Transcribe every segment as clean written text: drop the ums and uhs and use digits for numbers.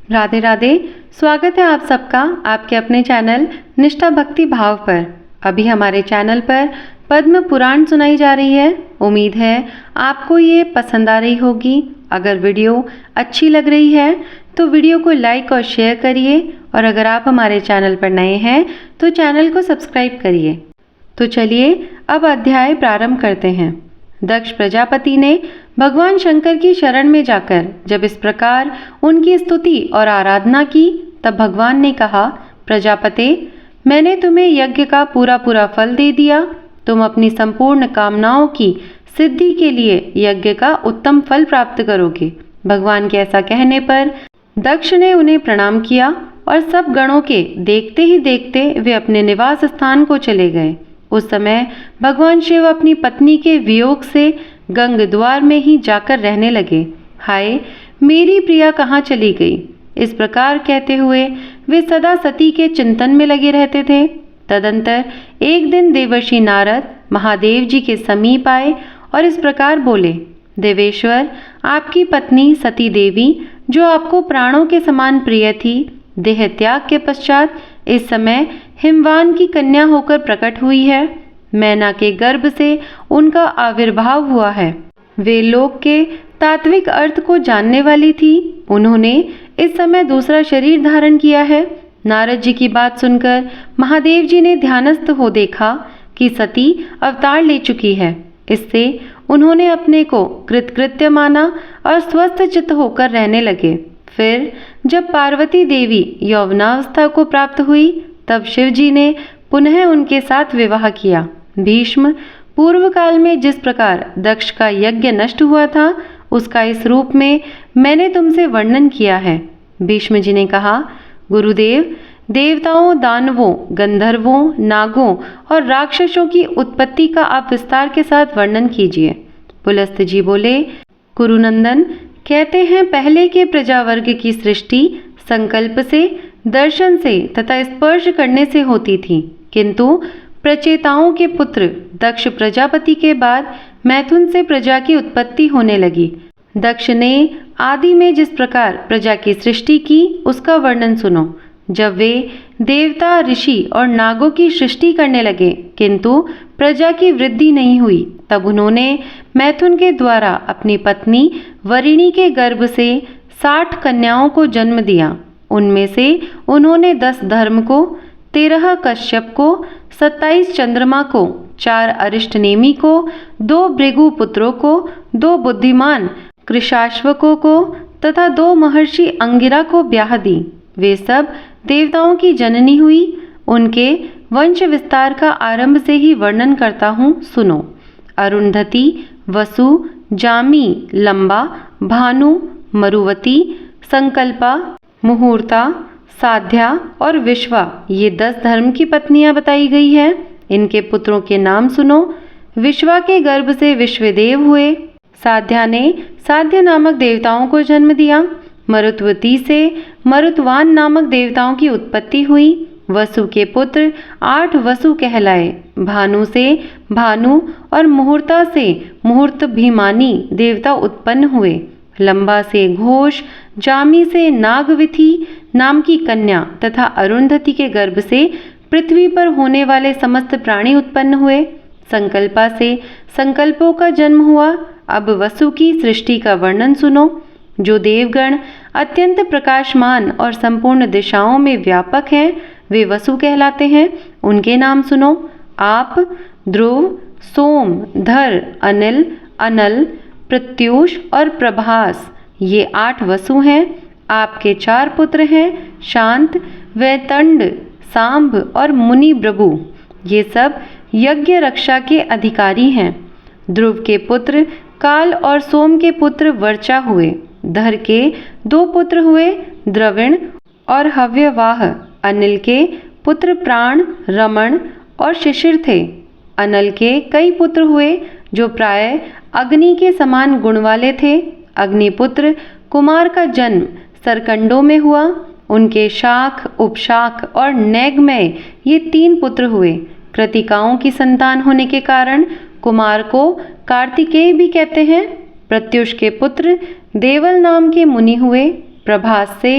राधे राधे। स्वागत है आप सबका आपके अपने चैनल निष्ठा भक्ति भाव पर। अभी हमारे चैनल पर पद्म पुराण सुनाई जा रही है। उम्मीद है आपको ये पसंद आ रही होगी। अगर वीडियो अच्छी लग रही है तो वीडियो को लाइक और शेयर करिए, और अगर आप हमारे चैनल पर नए हैं तो चैनल को सब्सक्राइब करिए। तो चलिए अब अध्याय प्रारंभ करते हैं। दक्ष प्रजापति ने भगवान शंकर की शरण में जाकर जब इस प्रकार उनकी स्तुति और आराधना की, तब भगवान ने कहा, प्रजापते, मैंने तुम्हें यज्ञ का पूरा पूरा फल दे दिया। तुम अपनी संपूर्ण कामनाओं की सिद्धि के लिए यज्ञ का उत्तम फल प्राप्त करोगे। भगवान के ऐसा कहने पर दक्ष ने उन्हें प्रणाम किया और सब गणों के देखते ही देखते वे अपने निवास स्थान को चले गए। उस समय भगवान शिव अपनी पत्नी के वियोग से गंग द्वार में ही जाकर रहने लगे। हाय, मेरी प्रिया कहाँ चली गई? इस प्रकार कहते हुए वे सदा सती के चिंतन में लगे रहते थे। तदंतर एक दिन देवर्षि नारद महादेव जी के समीप आए और इस प्रकार बोले, देवेश्वर, आपकी पत्नी सती देवी, जो आपको प्राणों के समान प्रिय थी, देह त्याग के पश्चात इस समय हिमवान की कन्या होकर प्रकट हुई है। मैना के गर्भ से उनका आविर्भाव हुआ है। वे लोक के तात्विक अर्थ को जानने वाली थी। उन्होंने इस समय दूसरा शरीर धारण किया है। नारद जी की बात सुनकर महादेव जी ने ध्यानस्थ हो देखा कि सती अवतार ले चुकी है। इससे उन्होंने अपने को कृतकृत्य माना और स्वस्थ चित्त होकर रहने लगे। फिर जब पार्वती देवी यौवनावस्था को प्राप्त हुई, तब शिव जी ने पुनः उनके साथ विवाह किया। भीष्म, पूर्व काल में जिस प्रकार दक्ष का यज्ञ नष्ट हुआ था, उसका इस रूप में मैंने तुमसे वर्णन किया है। भीष्म जी ने कहा, गुरुदेव, देवताओं, दानवों, गंधर्वों, नागों और राक्षसों की उत्पत्ति का आप विस्तार के साथ वर्णन कीजिए। पुलस्त जी बोले, कुरुनंदन, कहते हैं पहले के प्रजावर्ग की सृष्टि संकल्प से, दर्शन से तथा स्पर्श करने से होती थी, किंतु प्रचेताओं के पुत्र दक्ष प्रजापति के बाद मैथुन से प्रजा की उत्पत्ति होने लगी। दक्ष ने आदि में जिस प्रकार प्रजा की सृष्टि की, उसका वर्णन सुनो। जब वे देवता, ऋषि और नागों की सृष्टि करने लगे, किंतु प्रजा की वृद्धि नहीं हुई, तब उन्होंने मैथुन के द्वारा अपनी पत्नी वरिणी के गर्भ से 60 कन्याओं को जन्म दिया। उनमें से उन्होंने 10 धर्म को, 13 कश्यप को, 27 चंद्रमा को, 4 अरिष्टनेमी को, 2 भृगु पुत्रों को, 2 बुद्धिमान कृशाश्वकों को तथा 2 महर्षि अंगिरा को ब्याह दी। वे सब देवताओं की जननी हुई। उनके वंश विस्तार का आरंभ से ही वर्णन करता हूँ, सुनो। अरुंधति, वसु, जामी, लंबा, भानु, मरुवती, संकल्पा, मुहूर्ता, साध्या और विश्वा, ये 10 धर्म की पत्नियां बताई गई है। इनके पुत्रों के नाम सुनो। विश्वा के गर्भ से विश्वदेव हुए। साध्या ने साध्य नामक देवताओं को जन्म दिया। मरुत्वती से मरुत्वान नामक देवताओं की उत्पत्ति हुई। वसु के पुत्र 8 वसु कहलाए। भानु से भानु और मुहूर्ता से मुहूर्त भीमानी देवता उत्पन्न हुए। लंबा से घोष, जामी से नागविथि नाम की कन्या तथा अरुंधति के गर्भ से पृथ्वी पर होने वाले समस्त प्राणी उत्पन्न हुए। संकल्पा से संकल्पों का जन्म हुआ। अब वसु की सृष्टि का वर्णन सुनो। जो देवगण अत्यंत प्रकाशमान और संपूर्ण दिशाओं में व्यापक हैं, वे वसु कहलाते हैं। उनके नाम सुनो। आप, ध्रुव, सोम, धर, अनिल, अनल, प्रत्यूष और प्रभास, ये 8 वसु हैं। आपके 4 पुत्र हैं, शांत, वैतंड, सांब और मुनि प्रभु। ये सब यज्ञ रक्षा के अधिकारी हैं। ध्रुव के पुत्र काल और सोम के पुत्र वर्चा हुए। धर के 2 पुत्र हुए, द्रविण और हव्यवाह। अनिल के पुत्र प्राण, रमण और शिशिर थे। अनल के कई पुत्र हुए, जो प्राय अग्नि के समान गुण वाले थे। अग्निपुत्र कुमार का जन्म सरकंडों में हुआ। उनके शाख, उपशाख और नैगमय, ये 3 पुत्र हुए। कृतिकाओं की संतान होने के कारण कुमार को कार्तिकेय भी कहते हैं। प्रत्युष के पुत्र देवल नाम के मुनि हुए। प्रभास से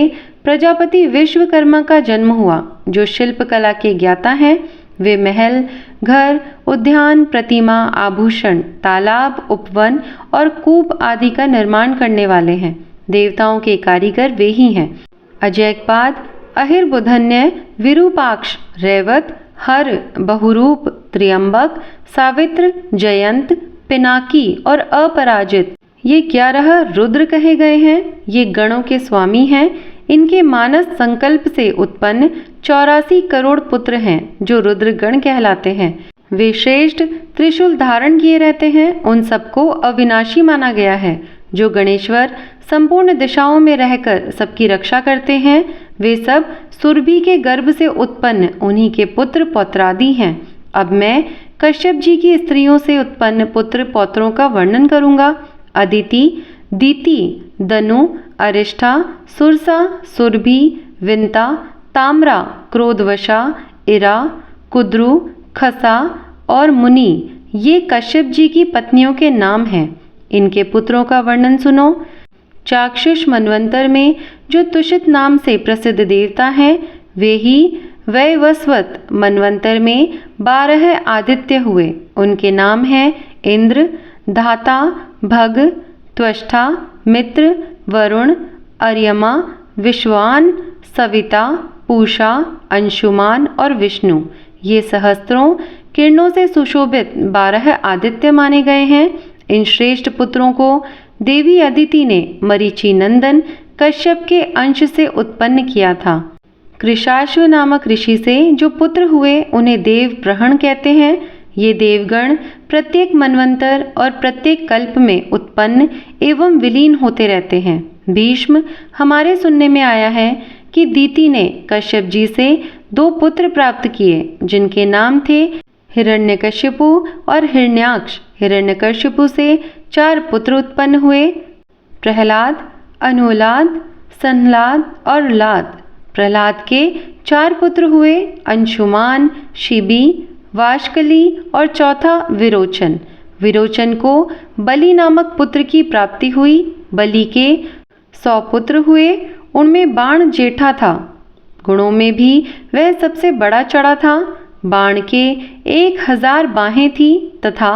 प्रजापति विश्वकर्मा का जन्म हुआ, जो शिल्पकला के ज्ञाता हैं। वे महल, घर, उद्यान, प्रतिमा, आभूषण, तालाब, उपवन और कूप आदि का निर्माण करने वाले हैं। देवताओं के कारीगर वे ही हैं। अजैकपाद, अहिर्बुधन्य, विरूपाक्ष, रैवत, हर, बहुरूप, त्र्यंबक, सावित्र, जयंत, पिनाकी और अपराजित, ये 11 रुद्र कहे गए हैं। ये गणों के स्वामी हैं। इनके मानस संकल्प से उत्पन्न 84 करोड़ पुत्र हैं, जो रुद्र गण कहलाते हैं। वे श्रेष्ठ त्रिशूल धारण किए रहते हैं। उन सबको अविनाशी माना गया है। जो गणेश्वर संपूर्ण दिशाओं में रहकर सबकी रक्षा करते हैं, वे सब सुरभि के गर्भ से उत्पन्न उन्हीं के पुत्र पौत्रादि हैं। अब मैं कश्यप जी की स्त्रियों से उत्पन्न पुत्र पौत्रों का वर्णन करूंगा। अदिति, दीति, दनु, अरिष्ठा, सुरसा, सुरभि, विंता, ताम्रा, क्रोधवशा, इरा, कुद्रु, खसा और मुनि, ये कश्यप जी की पत्नियों के नाम हैं। इनके पुत्रों का वर्णन सुनो। चाक्षुष मनवंतर में जो तुषित नाम से प्रसिद्ध देवता हैं, वे ही वैवस्वत मनवंतर में 12 आदित्य हुए। उनके नाम हैं इंद्र, धाता, भग, त्वष्टा, मित्र, वरुण, अर्यमा, विश्वान, सविता, पूषा, अंशुमान और विष्णु। ये सहस्त्रों किरणों से सुशोभित 12 आदित्य माने गए हैं। इन श्रेष्ठ पुत्रों को देवी अदिति ने मरीचि नंदन कश्यप के अंश से उत्पन्न किया था। कृशाश्व नामक ऋषि से जो पुत्र हुए, उन्हें देव प्रहण कहते हैं। ये देवगण प्रत्येक मनवंतर और प्रत्येक कल्प में उत्पन्न एवं विलीन होते रहते हैं। भीष्म, हमारे सुनने में आया है कि दीति ने कश्यप जी से 2 पुत्र प्राप्त किए, जिनके नाम थे हिरण्यकशिपु और हिरण्याक्ष। हिरण्यकशिपु से 4 पुत्र उत्पन्न हुए, प्रहलाद, अनुलाद, संहलाद और लाद। प्रहलाद के 4 पुत्र हुए, अंशुमान, शिबी, वाशकली और चौथा विरोचन। विरोचन को बलि नामक पुत्र की प्राप्ति हुई। बलि के 100 पुत्र हुए, उनमें बाण जेठा था। गुणों में भी वह सबसे बड़ा चढ़ा था। बाण के 1000 बाहें थी तथा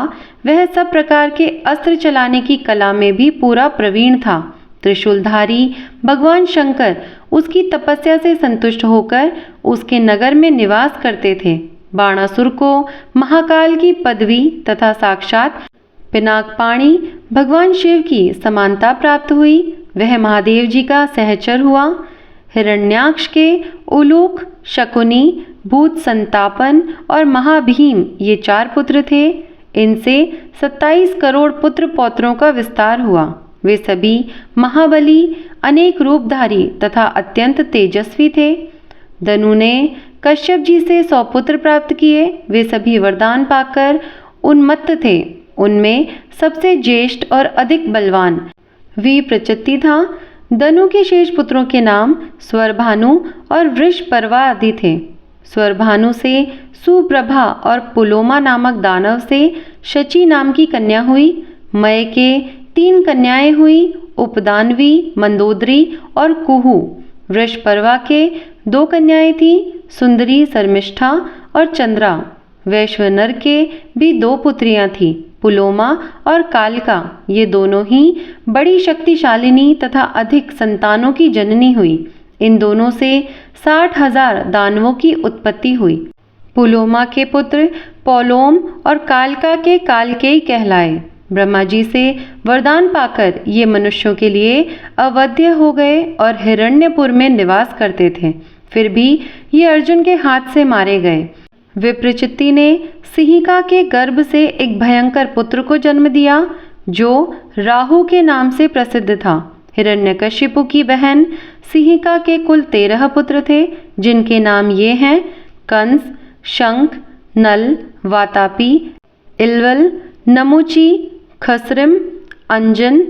वह सब प्रकार के अस्त्र चलाने की कला में भी पूरा प्रवीण था। त्रिशूलधारी भगवान शंकर उसकी तपस्या से संतुष्ट होकर उसके नगर में निवास करते थे। बाणासुर को महाकाल की पदवी तथा साक्षात पिनाकपाणि भगवान शिव की समानता प्राप्त हुई। वह महादेव जी का सहचर हुआ। हिरण्याक्ष के उलूक, शकुनी, भूत संतापन और महाभीम ये 4 पुत्र थे। इनसे 27 करोड़ पुत्र पौत्रों का विस्तार हुआ। वे सभी महाबली, अनेक रूपधारी तथा अत्यंत तेजस्वी थे। दनु ने कश्यप जी से 100 पुत्र प्राप्त किए। वे सभी वरदान पाकर उन्मत्त थे। उनमें सबसे ज्येष्ठ और अधिक बलवान विप्रचित्ति था। दनु के शेष पुत्रों के नाम स्वरभानु और वृषपर्वा आदि थे। स्वरभानु से सुप्रभा और पुलोमा नामक दानव से शची नाम की कन्या हुई। मय के 3 कन्याएं हुई, उपदानवी, मंदोदरी और कुहू। वृषपर्वा के 2 कन्याएं थीं, सुंदरी, शर्मिष्ठा और चंद्रा। वैश्वनर के भी 2 पुत्रियां थीं, पुलोमा और कालिका। ये दोनों ही बड़ी शक्तिशालिनी तथा अधिक संतानों की जननी हुई। इन दोनों से 60,000 दानवों की उत्पत्ति हुई। पुलोमा के पुत्र पौलोम और कालिका के कालकेय कहलाए। ब्रह्मा जी से वरदान पाकर ये मनुष्यों के लिए अवध्य हो गए और हिरण्यपुर में निवास करते थे। फिर भी ये अर्जुन के हाथ से मारे गए। विप्रचित्ति ने सिंहिका के गर्भ से एक भयंकर पुत्र को जन्म दिया, जो राहु के नाम से प्रसिद्ध था। हिरण्यकशिपु की बहन सिंहिका के कुल 13 पुत्र थे, जिनके नाम ये हैं कंस, शंख, नल, वातापी, इल्वल, नमुची, खसरिम, अंजन,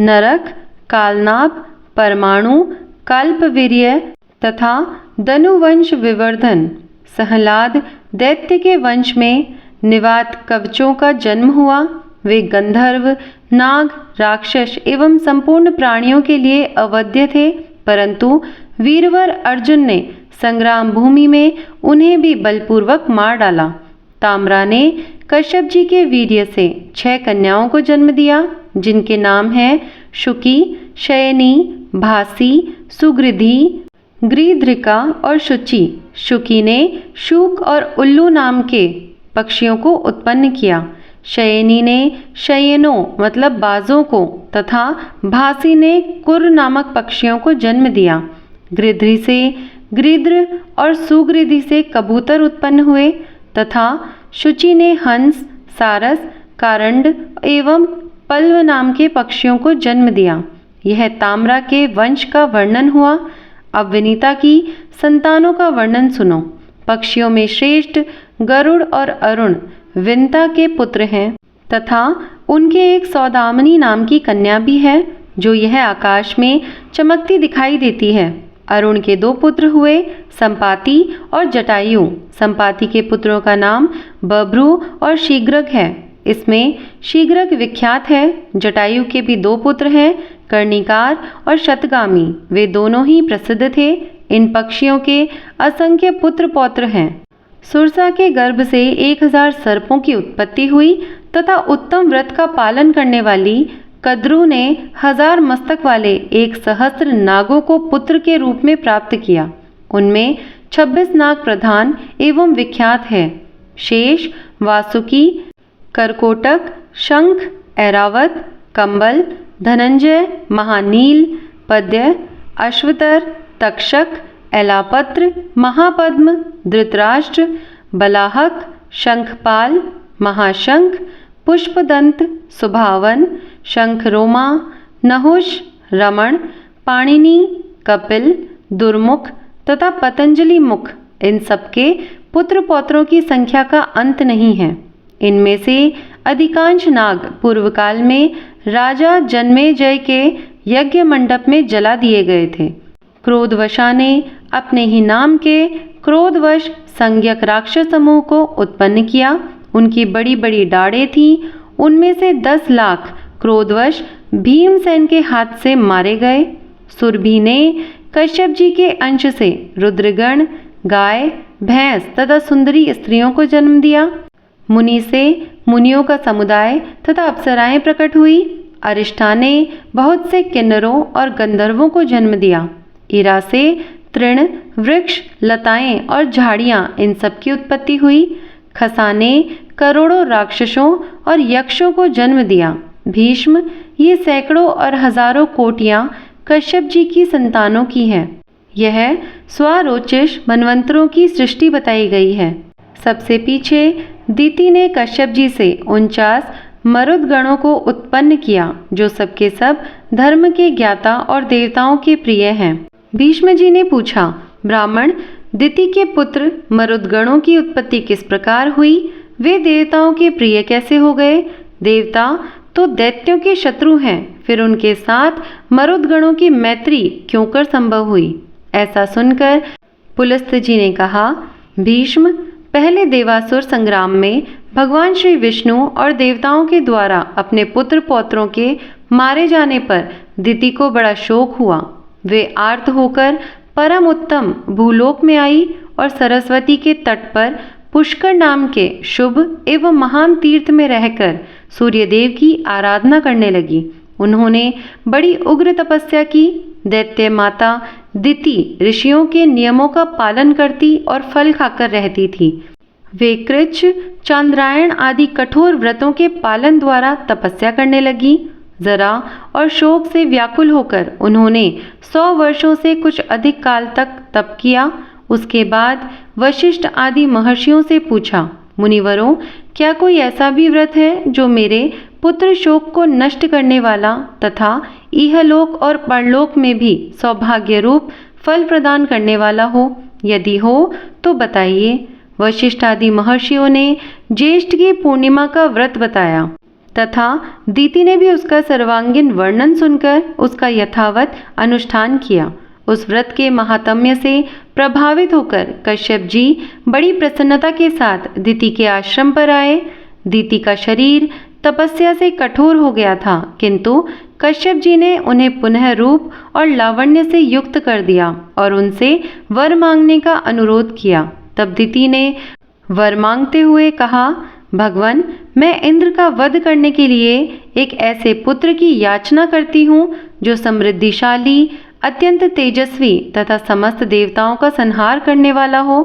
नरक, कालनाभ, परमाणु, कल्पवीर्य तथा दनुवंश विवर्धन। सहलाद दैत्य के वंश में निवात कवचों का जन्म हुआ। वे गंधर्व, नाग, राक्षस एवं संपूर्ण प्राणियों के लिए अवध्य थे, परंतु वीरवर अर्जुन ने संग्राम भूमि में उन्हें भी बलपूर्वक मार डाला। ताम्रा ने कश्यप जी के वीर्य से 6 कन्याओं को जन्म दिया, जिनके नाम हैं शुकी, शयनी, भासी, सुगृधि, गृध्रिका और शुचि। शुकी ने शूक और उल्लू नाम के पक्षियों को उत्पन्न किया। शयनी ने शयनों मतलब बाजों को तथा भासी ने कुर नामक पक्षियों को जन्म दिया। गृध्रि से गृध्र और सुगृधि से कबूतर उत्पन्न हुए तथा शुचि ने हंस, सारस, कारंड एवं पल्व नाम के पक्षियों को जन्म दिया। यह ताम्रा के वंश का वर्णन हुआ। अब विनीता की संतानों का वर्णन सुनो। पक्षियों में श्रेष्ठ गरुड़ और अरुण विनीता के पुत्र हैं तथा उनके एक सौदामनी नाम की कन्या भी है, जो यह आकाश में चमकती दिखाई देती है। अरुण के 2 पुत्र हुए, संपाति और जटायु। संपाति के पुत्रों का नाम बभ्रू और शीघ्रक है। इसमें शीघ्रक विख्यात है। जटायु के भी 2 पुत्र हैं, कर्णिकार और शतगामी। वे दोनों ही प्रसिद्ध थे। इन पक्षियों के असंख्य पुत्र पौत्र हैं। सुरसा के गर्भ से 1000 सर्पों की उत्पत्ति हुई तथा उत्तम व्रत का पालन करने वाली कद्रू ने 1000 मस्तक वाले 1 सहस्त्र नागों को पुत्र के रूप में प्राप्त किया। उनमें 26 नाग प्रधान एवं विख्यात है। शेष, वासुकी, करकोटक, शंख, ऐरावत, कंबल, धनंजय, महानील, पद्य, अश्वतर, तक्षक, एलापत्र, महापद्म, धृतराष्ट्र, बलाहक, शंखपाल, महाशंख, पुष्पदंत, सुभावन, शंखरोमा, नहुष, रमण, पाणिनि, कपिल, दुर्मुख तथा पतंजलि मुख, इन सबके पुत्र पौत्रों की संख्या का अंत नहीं है। इनमें से अधिकांश नाग पूर्व काल में राजा जन्मेजय के यज्ञ मंडप में जला दिए गए थे। क्रोधवशा ने अपने ही नाम के क्रोधवश संज्ञक राक्षस समूह को उत्पन्न किया। उनकी बड़ी बड़ी डाढ़ें थीं। उनमें से 10 लाख क्रोधवश भीमसेन के हाथ से मारे गए। सुरभि ने कश्यप जी के अंश से रुद्रगण, गाय, भैंस तथा सुंदरी स्त्रियों को जन्म दिया। मुनि से मुनियों का समुदाय तथा अप्सराएं प्रकट हुई। अरिष्ठा ने बहुत से किन्नरों और गंधर्वों को जन्म दिया। इरा से तृण, वृक्ष, लताएं और झाड़ियां, इन सब की उत्पत्ति हुई। खसा ने करोड़ों राक्षसों और यक्षों को जन्म दिया। भीष्म, ये सैकड़ों और हजारों कोटियां कश्यप जी की संतानों की हैं। यह स्वारोचिष मनवंतरों की सृष्टि बताई गई है। सबसे पीछे दीति ने कश्यप जी से 49 मरुदगणों को उत्पन्न किया, जो सबके सब धर्म के ज्ञाता और देवताओं के प्रिय हैं। भीष्म जी ने पूछा, ब्राह्मण, दिति के पुत्र मरुदगणों की उत्पत्ति किस प्रकार हुई? वे देवताओं के प्रिय कैसे हो गए? देवता तो दैत्यों के शत्रु हैं, फिर उनके साथ मरुदगणों की मैत्री क्यों कर संभव हुई? ऐसा सुनकर पुलस्त्य जी ने कहा, भीष्म, पहले देवासुर संग्राम में भगवान श्री विष्णु और देवताओं के द्वारा अपने पुत्र पौत्रों के मारे जाने पर दिति को बड़ा शोक हुआ। वे आर्त होकर परम उत्तम भूलोक में आई और सरस्वती के तट पर पुष्कर नाम के शुभ एवं महान तीर्थ में रहकर सूर्यदेव की आराधना करने लगी। उन्होंने बड़ी उग्र तपस्या की। दैत्य माता दिति ऋषियों के नियमों का पालन करती और फल खाकर रहती थी। वे कृच्छ, चांद्रायण आदि कठोर व्रतों के पालन द्वारा तपस्या करने लगी। जरा और शोक से व्याकुल होकर उन्होंने 100 वर्षों से कुछ अधिक काल तक तप किया। उसके बाद वशिष्ठ आदि महर्षियों से पूछा, मुनिवरों, क्या कोई ऐसा भी व्रत है जो मेरे पुत्र शोक को नष्ट करने वाला तथा इहलोक और परलोक में भी सौभाग्य रूप फल प्रदान करने वाला हो? यदि हो तो बताइए। वशिष्ठ आदि महर्षियों ने ज्येष्ठ की पूर्णिमा का व्रत बताया तथा दीति ने भी उसका सर्वांगीण वर्णन सुनकर उसका यथावत अनुष्ठान किया। उस व्रत के महात्म्य से प्रभावित होकर कश्यप जी बड़ी प्रसन्नता के साथ दिति के आश्रम पर आए। दिति का शरीर तपस्या से कठोर हो गया था, किंतु कश्यप जी ने उन्हें पुनः रूप और लावण्य से युक्त कर दिया और उनसे वर मांगने का अनुरोध किया। तब दिति ने वर मांगते हुए कहा, भगवान, मैं इंद्र का वध करने के लिए एक ऐसे पुत्र की याचना करती हूँ जो समृद्धिशाली, अत्यंत तेजस्वी तथा समस्त देवताओं का संहार करने वाला हो।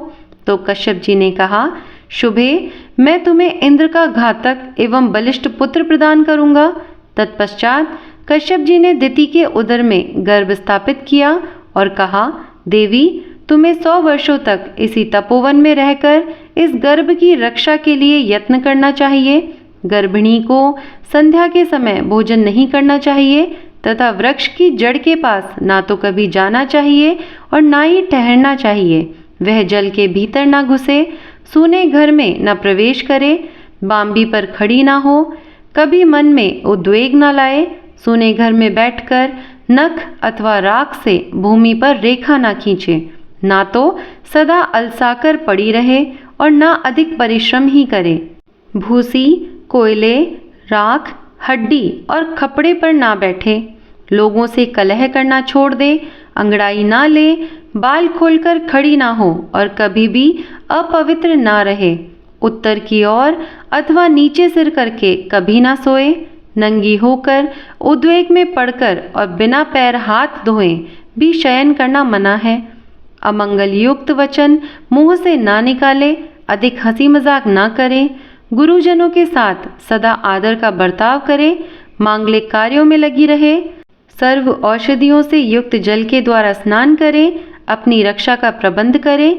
तो कश्यप जी ने कहा, शुभे, मैं तुम्हें इंद्र का घातक एवं बलिष्ठ पुत्र प्रदान करूंगा। तत्पश्चात कश्यप जी ने दिति के उदर में गर्भ स्थापित किया और कहा, देवी, तुम्हें 100 वर्षों तक इसी तपोवन में रहकर इस गर्भ की रक्षा के लिए यत्न करना चाहिए। गर्भिणी को संध्या के समय भोजन नहीं करना चाहिए तथा वृक्ष की जड़ के पास ना तो कभी जाना चाहिए और ना ही ठहरना चाहिए। वह जल के भीतर ना घुसे, सूने घर में न प्रवेश करे, बांबी पर खड़ी ना हो, कभी मन में उद्वेग न लाए, सूने घर में बैठकर नख अथवा राख से भूमि पर रेखा ना खींचे, ना तो सदा अलसाकर पड़ी रहे और ना अधिक परिश्रम ही करे। भूसी, कोयले, राख, हड्डी और खपड़े पर ना बैठे, लोगों से कलह करना छोड़ दे, अंगड़ाई ना ले, बाल खोलकर खड़ी ना हो और कभी भी अपवित्र ना रहे, उत्तर की ओर अथवा नीचे सिर करके कभी ना सोए, नंगी होकर उद्वेग में पड़कर और बिना पैर हाथ धोए भी शयन करना मना है। अमंगल युक्त वचन मुंह से ना निकाले, अधिक हंसी मजाक ना करे, गुरुजनों के साथ सदा आदर का बर्ताव करे, मांगलिक कार्यों में लगी रहे, सर्व औषधियों से युक्त जल के द्वारा स्नान करे, अपनी रक्षा का प्रबंध करे,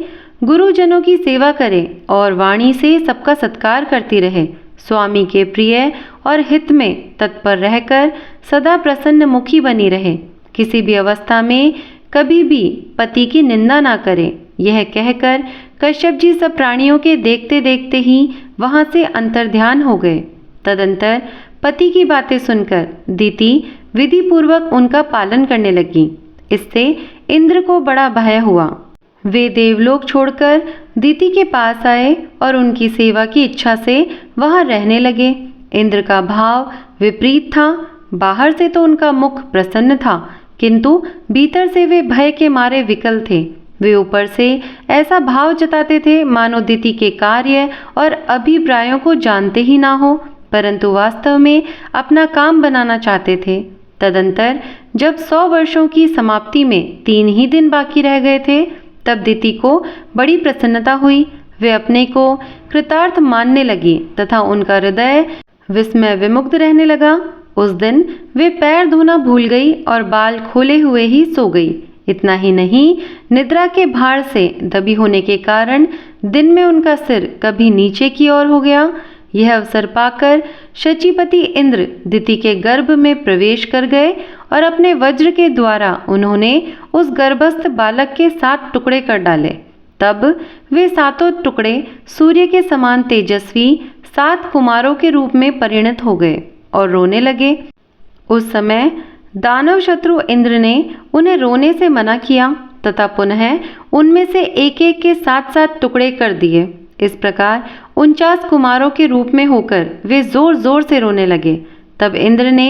गुरुजनों की सेवा करे और वाणी से सबका सत्कार करती रहे, स्वामी के प्रिय और हित में तत्पर रहकर सदा प्रसन्न मुखी बनी रहे, किसी भी अवस्था में कभी भी पति की निंदा ना करे। यह कहकर कश्यप जी सब प्राणियों के देखते देखते ही वहां से अंतर्ध्यान हो गए। तदंतर पति की बातें सुनकर दिति विधि पूर्वक उनका पालन करने लगी। इससे इंद्र को बड़ा भय हुआ। वे देवलोक छोड़कर दिति के पास आए और उनकी सेवा की इच्छा से वहां रहने लगे। इंद्र का भाव विपरीत था। बाहर से तो उनका मुख प्रसन्न था, किंतु भीतर से वे भय के मारे विकल थे। वे ऊपर से ऐसा भाव जताते थे मानो दिति के कार्य और अभिप्रायों को जानते ही ना हो, परंतु वास्तव में अपना काम बनाना चाहते थे। तदंतर जब 100 वर्षों की समाप्ति में 3 ही दिन बाकी रह गए थे, तब दिति को बड़ी प्रसन्नता हुई। वे अपने को कृतार्थ मानने लगी तथा उनका हृदय विस्मय विमुग्ध रहने लगा। उस दिन वे पैर धोना भूल गई और बाल खोले हुए ही सो गई। इतना ही नहीं, निद्रा के भार से दबी होने के कारण दिन में उनका सिर कभी नीचे की ओर हो गया। यह अवसर पाकर शचीपति इंद्र दिति के गर्भ में प्रवेश कर गए और अपने वज्र के द्वारा उन्होंने उस गर्भस्थ बालक के 7 टुकड़े कर डाले। तब वे 7 टुकड़े सूर्य के समान तेजस्वी 7 कुमारों के रूप में परिणत हो गए और रोने लगे। उस समय दानव शत्रु इंद्र ने उन्हें रोने से मना किया तथा पुनः उनमें से एक एक के 7-7 टुकड़े कर दिए। इस प्रकार 49 कुमारों के रूप में होकर वे जोर जोर से रोने लगे। तब इंद्र ने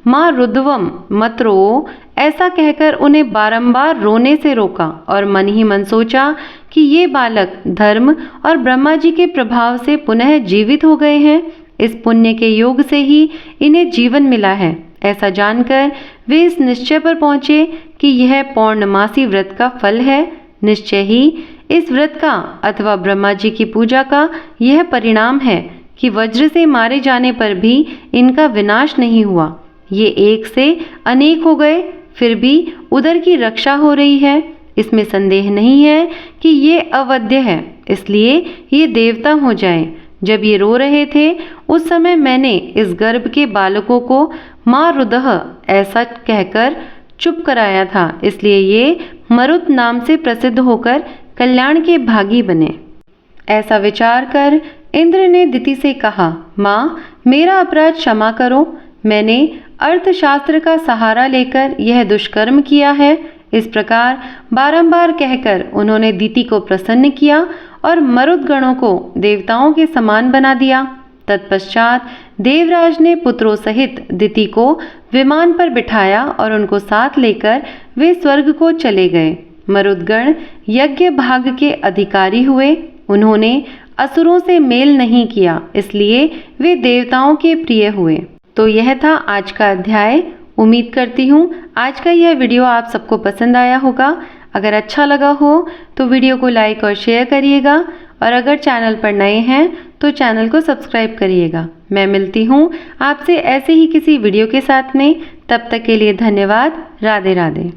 माँ रुद्वम मत रो ऐसा कहकर उन्हें बारंबार रोने से रोका और मन ही मन सोचा कि ये बालक धर्म और ब्रह्मा जी के प्रभाव से पुनः जीवित हो गए हैं। इस पुण्य के योग से ही इन्हें जीवन मिला है। ऐसा जानकर वे इस निश्चय पर पहुँचे कि यह पौर्णमासी व्रत का फल है। निश्चय ही इस व्रत का अथवा ब्रह्मा जी की पूजा का यह परिणाम है कि वज्र से मारे जाने पर भी इनका विनाश नहीं हुआ। ये एक से अनेक हो गए, फिर भी उदर की रक्षा हो रही है। इसमें संदेह नहीं है कि ये अवध्य है, इसलिए ये देवता हो जाए। जब ये रो रहे थे उस समय मैंने इस गर्भ के बालकों को माँ रुदह ऐसा कहकर चुप कराया था, इसलिए ये मरुत नाम से प्रसिद्ध होकर कल्याण के भागी बने। ऐसा विचार कर इंद्र ने दिति से कहा, माँ, मेरा अपराध क्षमा करो। मैंने अर्थशास्त्र का सहारा लेकर यह दुष्कर्म किया है। इस प्रकार बारंबार कहकर उन्होंने दिति को प्रसन्न किया और मरुदगणों को देवताओं के समान बना दिया। तत्पश्चात देवराज ने पुत्रों सहित दिति को विमान पर बिठाया और उनको साथ लेकर वे स्वर्ग को चले गए। मरुदगण यज्ञ भाग के अधिकारी हुए। उन्होंने असुरों से मेल नहीं किया, इसलिए वे देवताओं के प्रिय हुए। तो यह था आज का अध्याय। उम्मीद करती हूँ आज का यह वीडियो आप सबको पसंद आया होगा। अगर अच्छा लगा हो तो वीडियो को लाइक और शेयर करिएगा और अगर चैनल पर नए हैं तो चैनल को सब्सक्राइब करिएगा। मैं मिलती हूँ आपसे ऐसे ही किसी वीडियो के साथ में। तब तक के लिए धन्यवाद। राधे राधे।